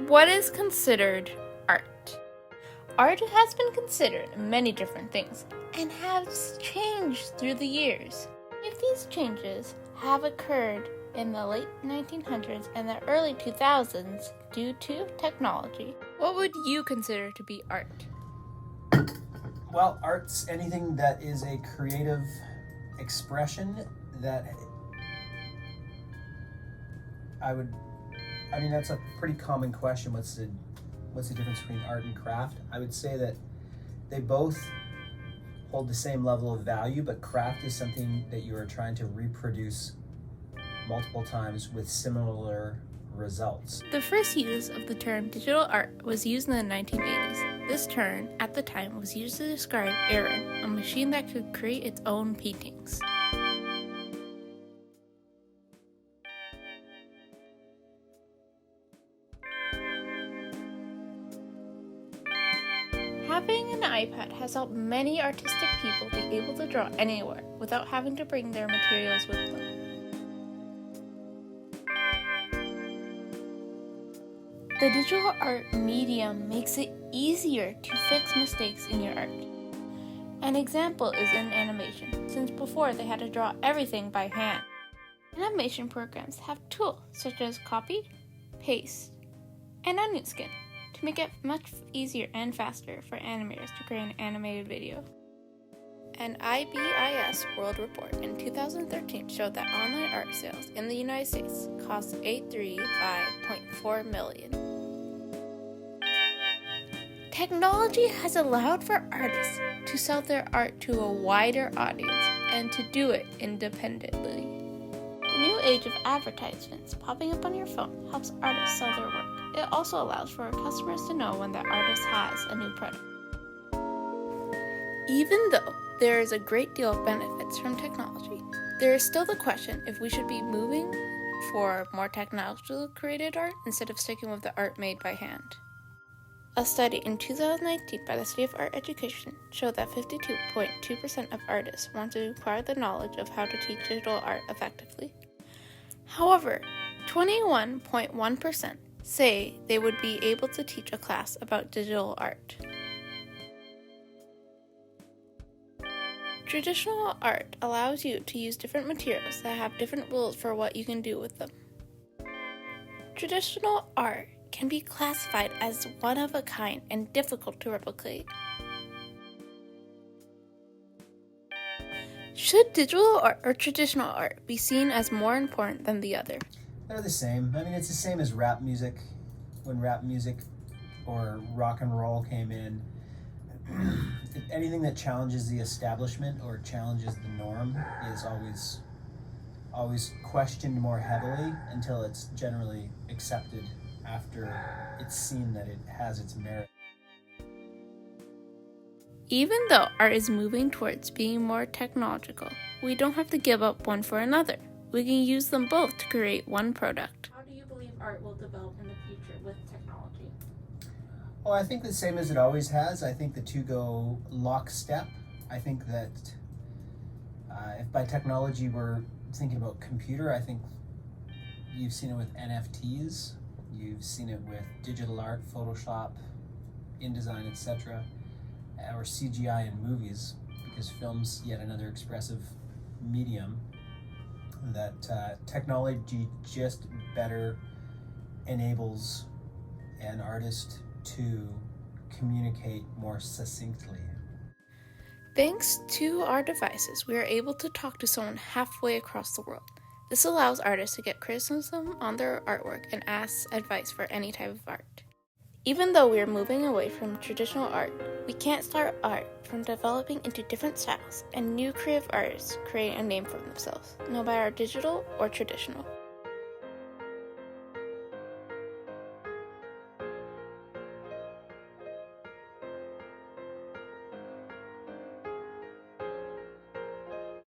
What is considered art? Art has been considered many different things and has changed through the years. If these changes have occurred in the late 1900s and the early 2000s due to technology, what would you consider to be art? Well, art's anything that is a creative expression that that's a pretty common question. What's the difference between art and craft? I would say that they both hold the same level of value, but craft is something that you are trying to reproduce multiple times with similar results. The first use of the term digital art was used in the 1980s. This term, at the time, was used to describe Aaron, a machine that could create its own paintings. Having an iPad has helped many artistic people be able to draw anywhere without having to bring their materials with them. The digital art medium makes it easier to fix mistakes in your art. An example is in animation, since before they had to draw everything by hand. Animation programs have tools such as copy, paste, and onion skin to make it much easier and faster for animators to create an animated video. An IBIS World Report in 2013 showed that online art sales in the United States cost $835.4 million. Technology has allowed for artists to sell their art to a wider audience and to do it independently. The new age of advertisements popping up on your phone helps artists sell their work. It also allows for customers to know when the artist has a new product. Even though there is a great deal of benefits from technology, there is still the question if we should be moving for more technologically created art instead of sticking with the art made by hand. A study in 2019 by the City of Art Education showed that 52.2% of artists want to acquire the knowledge of how to teach digital art effectively. However, 21.1% say they would be able to teach a class about digital art. Traditional art allows you to use different materials that have different rules for what you can do with them. Traditional art can be classified as one of a kind and difficult to replicate. Should digital art or traditional art be seen as more important than the other? They're the same. It's the same as rap music. When rap music or rock and roll came in, anything that challenges the establishment or challenges the norm is always questioned more heavily until it's generally accepted after it's seen that it has its merit. Even though art is moving towards being more technological, we don't have to give up one for another. We can use them both to create one product. How do you believe art will develop in the future with technology? Well, I think the same as it always has. I think the two go lockstep. I think that if by technology we're thinking about computer, I think you've seen it with NFTs, you've seen it with digital art, Photoshop, InDesign, etc., or CGI in movies, because film's yet another expressive medium that technology just better enables an artist to communicate more succinctly. Thanks to our devices, we are able to talk to someone halfway across the world. This allows artists to get criticism on their artwork and ask advice for any type of art. Even though we are moving away from traditional art, we can't start art from developing into different styles, and new creative artists create a name for themselves, no matter digital or traditional.